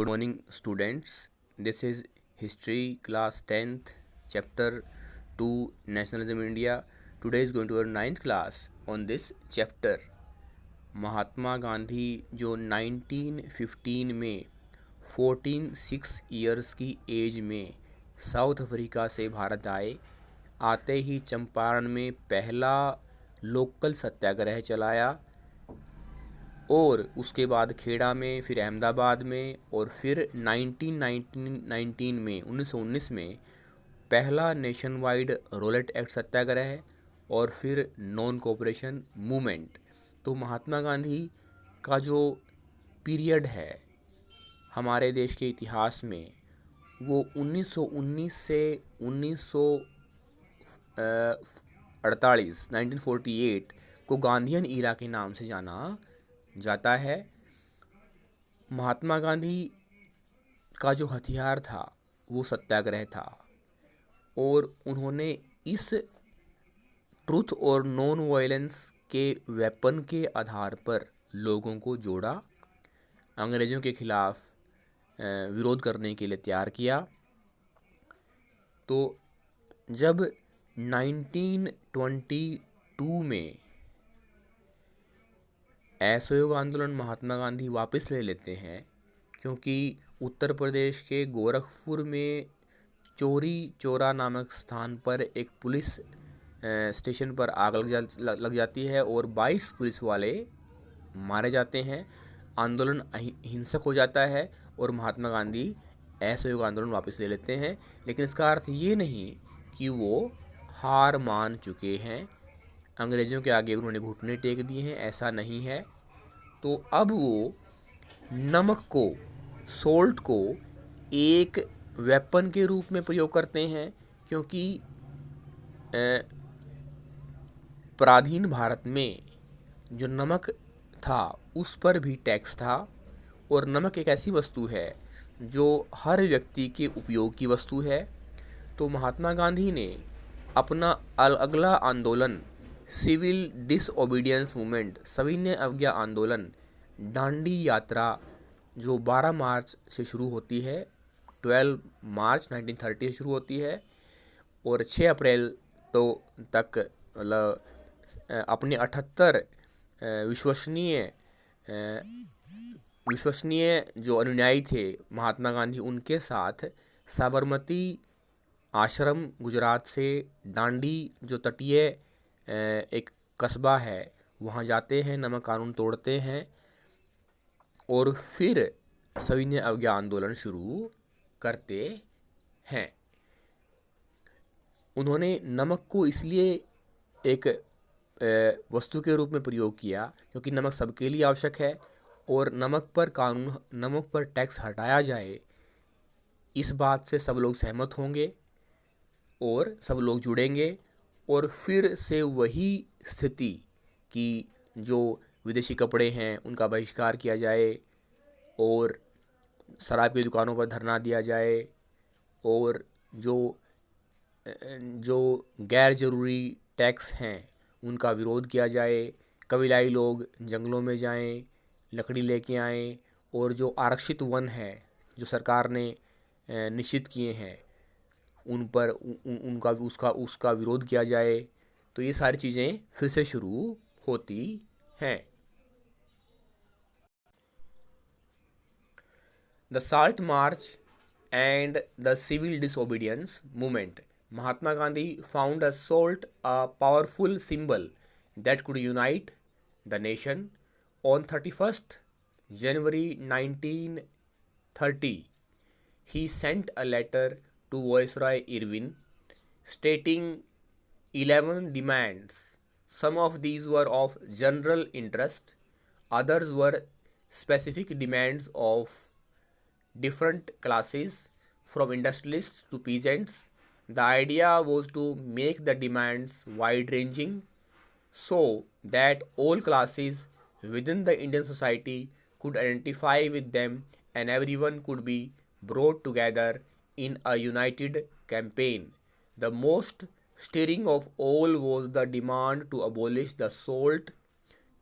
Good morning, students. This is History Class 10th, Chapter 2, Nationalism India. Today is going to our 9th class on this chapter. Mahatma Gandhi जो 1915 में 6 years की as में south Africa से भारत आए, आते ही चंपारण में पहला लोकल सत्याग्रह चलाया और उसके बाद खेड़ा में, फिर अहमदाबाद में और फिर 1919 में 1919 में पहला नेशन वाइड रोलेट एक्ट सत्याग्रह और फिर नॉन कोऑपरेशन मूवमेंट। तो महात्मा गांधी का जो पीरियड है हमारे देश के इतिहास में वो 1919 से 1948 को गांधीयन ईरा के नाम से जाना जाता है। महात्मा गांधी का जो हथियार था वो सत्याग्रह था और उन्होंने इस ट्रूथ और नॉन वायलेंस के वेपन के आधार पर लोगों को जोड़ा, अंग्रेज़ों के खिलाफ विरोध करने के लिए तैयार किया। तो जब 1922 में असहयोग आंदोलन महात्मा गांधी वापस ले लेते हैं, क्योंकि उत्तर प्रदेश के गोरखपुर में चोरी चौरा नामक स्थान पर एक पुलिस स्टेशन पर आग लग जाती है और 22 पुलिस वाले मारे जाते हैं। आंदोलन हिंसक हो जाता है और महात्मा गांधी असहयोग आंदोलन वापस ले लेते हैं। लेकिन इसका अर्थ ये नहीं कि वो हार मान चुके हैं, अंग्रेज़ों के आगे उन्होंने घुटने टेक दिए हैं, ऐसा नहीं है। तो अब वो नमक को, सोल्ट को एक वेपन के रूप में प्रयोग करते हैं, क्योंकि पराधीन भारत में जो नमक था उस पर भी टैक्स था और नमक एक ऐसी वस्तु है जो हर व्यक्ति के उपयोग की वस्तु है। तो महात्मा गांधी ने अपना अगला आंदोलन सिविल डिसओबीडियंस मूवमेंट, सविनय अवज्ञा आंदोलन, दांडी यात्रा जो 12 मार्च से शुरू होती है, 12 मार्च 1930 से शुरू होती है और 6 अप्रैल तो तक मतलब अपने 78 विश्वसनीय जो अनुयायी थे महात्मा गांधी, उनके साथ साबरमती आश्रम गुजरात से दांडी जो तटीय एक कस्बा है वहाँ जाते हैं, नमक कानून तोड़ते हैं और फिर सविनय अवज्ञा आंदोलन शुरू करते हैं। उन्होंने नमक को इसलिए एक वस्तु के रूप में प्रयोग किया क्योंकि नमक सबके लिए आवश्यक है और नमक पर टैक्स हटाया जाए, इस बात से सब लोग सहमत होंगे और सब लोग जुड़ेंगे और फिर से वही स्थिति कि जो विदेशी कपड़े हैं उनका बहिष्कार किया जाए और शराब की दुकानों पर धरना दिया जाए और जो गैर ज़रूरी टैक्स हैं उनका विरोध किया जाए। कबीलाई लोग जंगलों में जाएं, लकड़ी लेके आएं और जो आरक्षित वन है जो सरकार ने निश्चित किए हैं उन पर उसका विरोध किया जाए। तो ये सारी चीज़ें फिर से शुरू होती हैं। The salt march and the civil disobedience movement. Mahatma Gandhi found a salt a powerful symbol that could unite the nation. On 31st January 1930, he sent a letter to Viceroy Irwin stating 11 demands. Some of these were of general interest, others were specific demands of different classes from industrialists to peasants. The idea was to make the demands wide-ranging so that all classes within the Indian society could identify with them and everyone could be brought together in a united campaign. The most stirring of all was the demand to abolish the salt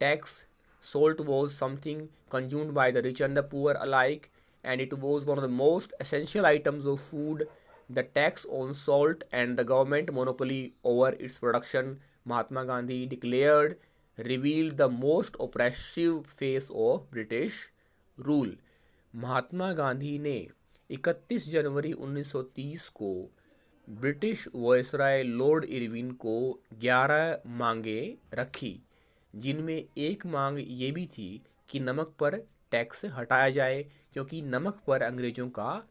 tax. Salt was something consumed by the rich and the poor alike, and it was one of the most essential items of food. The tax on salt and the government monopoly over its production, Mahatma Gandhi declared, revealed the most oppressive face of British रूल। महात्मा गांधी ने 31 जनवरी 1930 को British viceroy Lord Irwin को 11 मांगें रखी, जिनमें एक मांग ये भी थी कि नमक पर टैक्स हटाया जाए, क्योंकि नमक पर अंग्रेज़ों का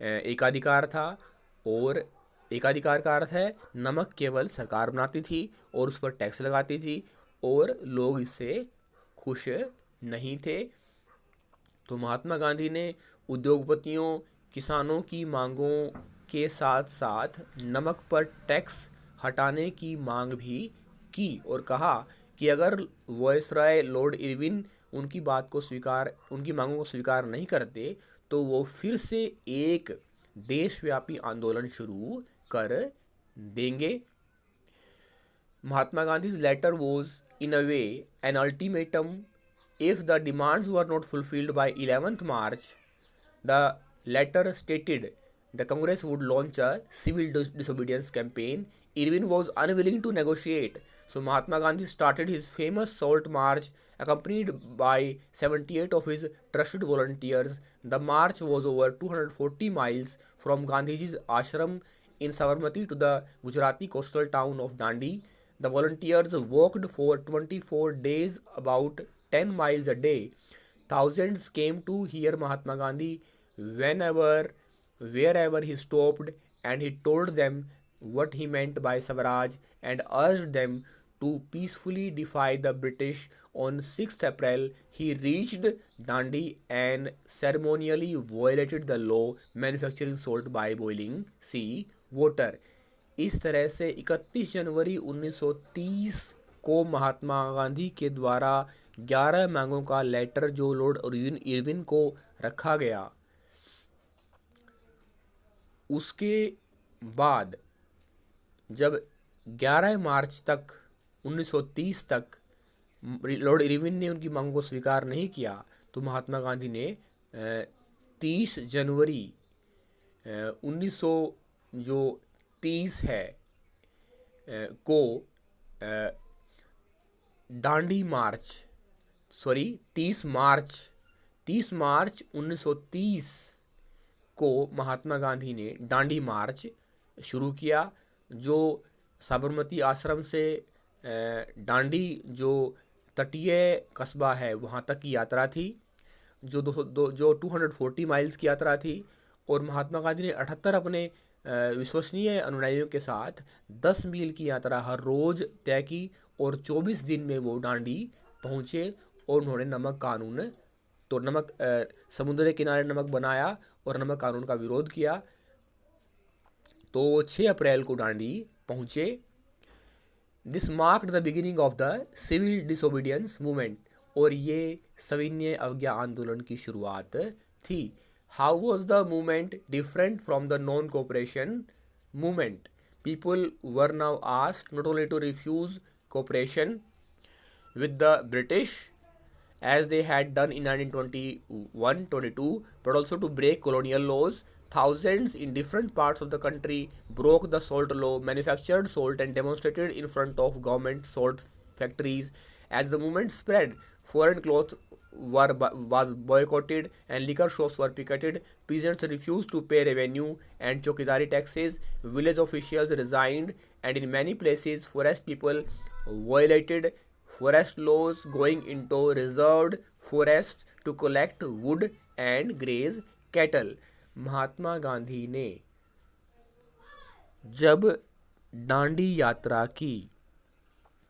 एकाधिकार था। और एकाधिकार का अर्थ है नमक केवल सरकार बनाती थी और उस पर टैक्स लगाती थी, और लोग इससे खुश नहीं थे। तो महात्मा गांधी ने उद्योगपतियों, किसानों की मांगों के साथ साथ नमक पर टैक्स हटाने की मांग भी की और कहा कि अगर वायसराय लॉर्ड इरविन उनकी मांगों को स्वीकार नहीं करते तो वो फिर से एक देशव्यापी आंदोलन शुरू कर देंगे। Mahatma Gandhi's letter was, in a way, an ultimatum. If the demands were not fulfilled by 11th March, the letter stated the Congress would launch a civil disobedience campaign. Irwin was unwilling to negotiate, so Mahatma Gandhi started his famous Salt March, accompanied by 78 of his trusted volunteers. The march was over 240 miles from Gandhiji's ashram in Sabarmati to the Gujarati coastal town of Dandi. The volunteers walked for 24 days, about 10 miles a day. Thousands came to hear Mahatma Gandhi wherever he stopped, and he told them what he meant by Swaraj and urged them to peacefully defy the British. On 6th April, he reached Dandi and ceremonially violated the law manufacturing salt by boiling sea water. इस तरह से 31 जनवरी 1930 को महात्मा गांधी के द्वारा 11 मांगों का letter जो Lord Irwin को रखा गया, उसके बाद जब 11 मार्च तक 1930 तक लॉर्ड इरविन ने उनकी मांगों को स्वीकार नहीं किया, तो महात्मा गांधी ने 30 जनवरी 1930 है को दांडी मार्च 30 मार्च 1930 को महात्मा गांधी ने दांडी मार्च शुरू किया, जो साबरमती आश्रम से दांडी जो तटीय कस्बा है वहाँ तक की यात्रा थी, जो 240 माइल्स की यात्रा थी। और महात्मा गांधी ने 78 अपने विश्वसनीय अनुयायियों के साथ 10 मील की यात्रा हर रोज़ तय की और 24 दिन में वो दांडी पहुँचे और उन्होंने समुद्र के किनारे नमक बनाया और नमक कानून का विरोध किया। तो 6 अप्रैल को दांडी पहुँचे। This marked the beginning of the civil disobedience movement, और ये सविनय अवज्ञा आंदोलन की शुरुआत थी। How was the movement different from the non-cooperation movement? People were now asked not only to refuse cooperation with the British as they had done in 1921-22, but also to break colonial laws. Thousands in different parts of the country broke the salt law, manufactured salt and demonstrated in front of government salt factories. As the movement spread, foreign cloth was boycotted and liquor shops were picketed. Peasants refused to pay revenue and chokidari taxes. Village officials resigned, and in many places forest people violated forest laws, going into reserved forests to collect wood and graze cattle. महात्मा गांधी ने जब दांडी यात्रा की,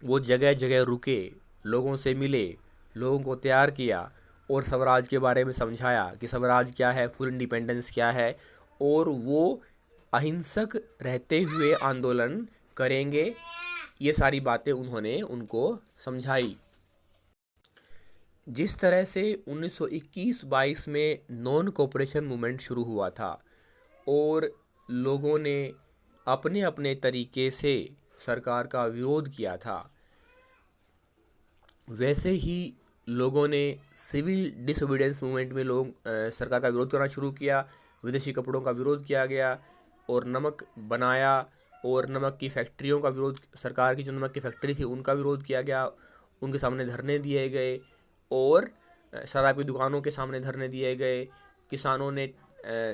वो जगह जगह रुके, लोगों से मिले, लोगों को तैयार किया और स्वराज के बारे में समझाया कि स्वराज क्या है, फुल इंडिपेंडेंस क्या है, और वो अहिंसक रहते हुए आंदोलन करेंगे। ये सारी बातें उन्होंने उनको समझाई। जिस तरह से 1921-22 में नॉन कोऑपरेशन मूवमेंट शुरू हुआ था और लोगों ने अपने अपने तरीके से सरकार का विरोध किया था, वैसे ही लोगों ने सिविल डिसोबीडियंस मूवमेंट में सरकार का विरोध करना शुरू किया। विदेशी कपड़ों का विरोध किया गया और नमक बनाया और नमक की फैक्ट्रियों का विरोध, सरकार की जो नमक की फैक्ट्री थी उनका विरोध किया गया। उनके सामने धरने दिए गए और शराब की दुकानों के सामने धरने दिए गए। किसानों ने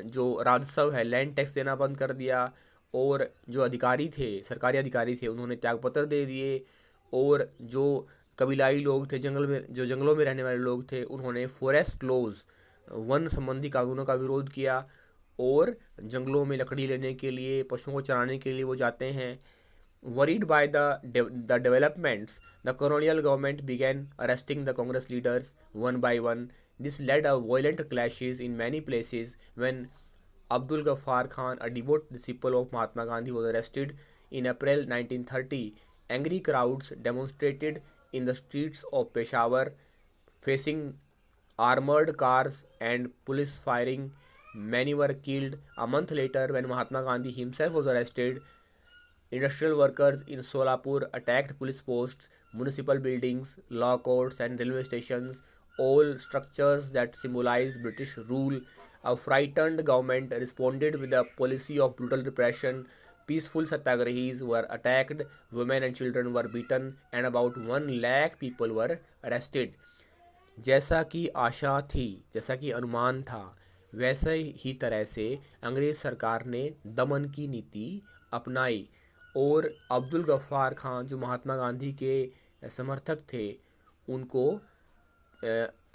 जो राजस्व है, लैंड टैक्स देना बंद कर दिया और जो अधिकारी थे, सरकारी अधिकारी थे, उन्होंने त्यागपत्र दे दिए। और जो कबीलाई लोग थे, जंगलों में रहने वाले लोग थे, उन्होंने फॉरेस्ट लॉज, वन संबंधी कानूनों का विरोध किया और जंगलों में लकड़ी लेने के लिए, पशुओं को चराने के लिए वो जाते हैं। Worried by the developments, the colonial government began arresting the Congress leaders one by one. This led to violent clashes in many places. When Abdul Ghaffar Khan, a devout disciple of Mahatma Gandhi, was arrested in April 1930, angry crowds demonstrated in the streets of Peshawar, facing armored cars and police firing. Many were killed. A month later, when Mahatma Gandhi himself was arrested, industrial workers in Solapur attacked police posts, municipal buildings, law courts, and railway stations, all structures that symbolize British rule. A frightened government responded with a policy of brutal repression. Peaceful satyagrahis were attacked, women and children were beaten, and about 1 lakh people were arrested. जैसा कि आशा थी, जैसा कि अनुमान था, वैसे ही तरह से अंग्रेज़ सरकार ने दमन की नीति अपनाई और अब्दुल गफ्फार खान, जो महात्मा गांधी के समर्थक थे, उनको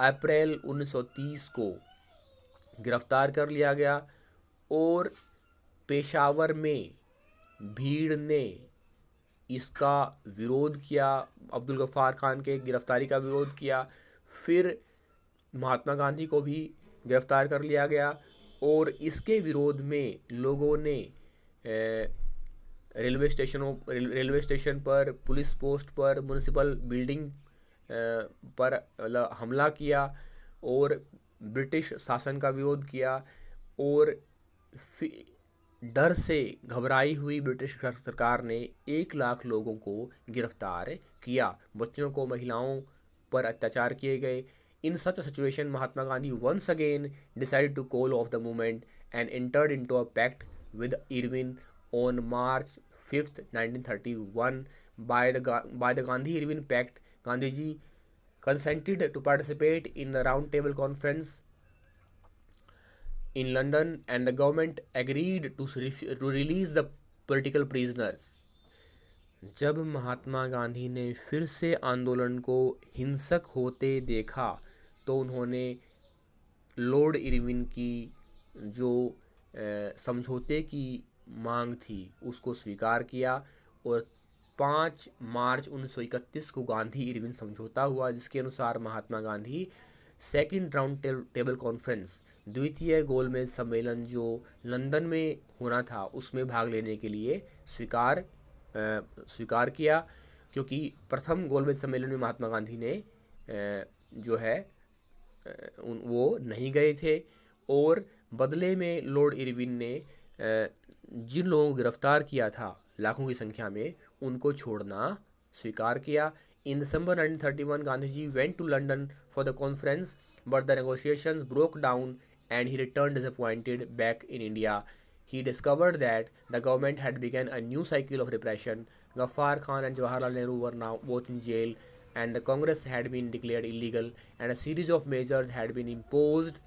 अप्रैल 1930 को गिरफ्तार कर लिया गया और पेशावर में भीड़ ने इसका विरोध किया, अब्दुल गफ्फार खान के गिरफ्तारी का विरोध किया। फिर महात्मा गांधी को भी गिरफ्तार कर लिया गया और इसके विरोध में लोगों ने रेलवे स्टेशन पर, पुलिस पोस्ट पर, म्यूनिसिपल बिल्डिंग पर हमला किया और ब्रिटिश शासन का विरोध किया। और डर से घबराई हुई ब्रिटिश सरकार ने 1 लाख लोगों को गिरफ्तार किया। बच्चों को, महिलाओं पर अत्याचार किए गए। In such a situation, Mahatma Gandhi once again decided to call off the movement and entered into a pact with Irvin on March 5th, 1931. By the Gandhi-Irvin Pact, Gandhiji consented to participate in the Round Table Conference in London, and the government agreed to release the political prisoners. जब महात्मा गांधी ने फिर से आंदोलन को हिंसक होते देखा तो उन्होंने लॉर्ड इरविन की जो समझौते की मांग थी उसको स्वीकार किया और 5 मार्च 1931 को गांधी इरविन समझौता हुआ, जिसके अनुसार Mahatma Gandhi second round table conference, द्वितीय गोलमेज सम्मेलन जो लंदन में होना था, उसमें भाग लेने के लिए स्वीकार किया, क्योंकि प्रथम गोलमेज सम्मेलन में महात्मा गांधी ने जो है वो नहीं गए थे और बदले में लॉर्ड इरविन ने जिन लोगों को गिरफ्तार किया था लाखों की संख्या में, उनको छोड़ना स्वीकार किया। In December 1931 Gandhiji went to London for the conference but the negotiations broke down and he returned disappointed back in India. He discovered that the government had begun a new cycle of repression. Ghaffar Khan and Jawaharlal Nehru were now both in jail, and the Congress had been declared illegal, and a series of measures had been imposed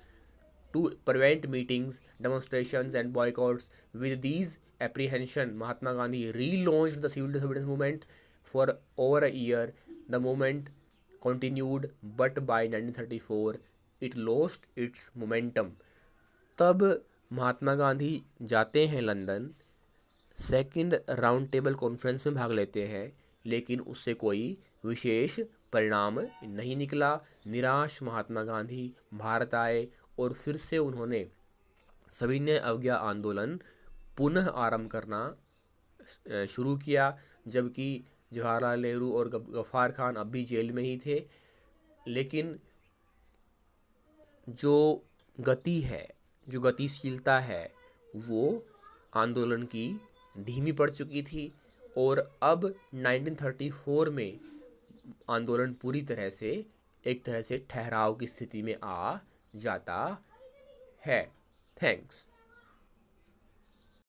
to prevent meetings, demonstrations, and boycotts. With these apprehensions, Mahatma Gandhi relaunched the civil disobedience movement. For over a year, the movement continued, but by 1934, it lost its momentum. तब महात्मा गांधी जाते हैं London, second round table conference में भाग लेते हैं, लेकिन उससे कोई विशेष परिणाम नहीं निकला। निराश महात्मा गांधी भारत आए और फिर से उन्होंने सविनय अवज्ञा आंदोलन पुनः आरंभ करना शुरू किया, जबकि जवाहरलाल नेहरू और गफ्फार खान अब भी जेल में ही थे। लेकिन जो गति है, जो गतिशीलता है, वो आंदोलन की धीमी पड़ चुकी थी और अब 1934 में आंदोलन पूरी तरह से एक तरह से ठहराव की स्थिति में आ जाता है। थैंक्स।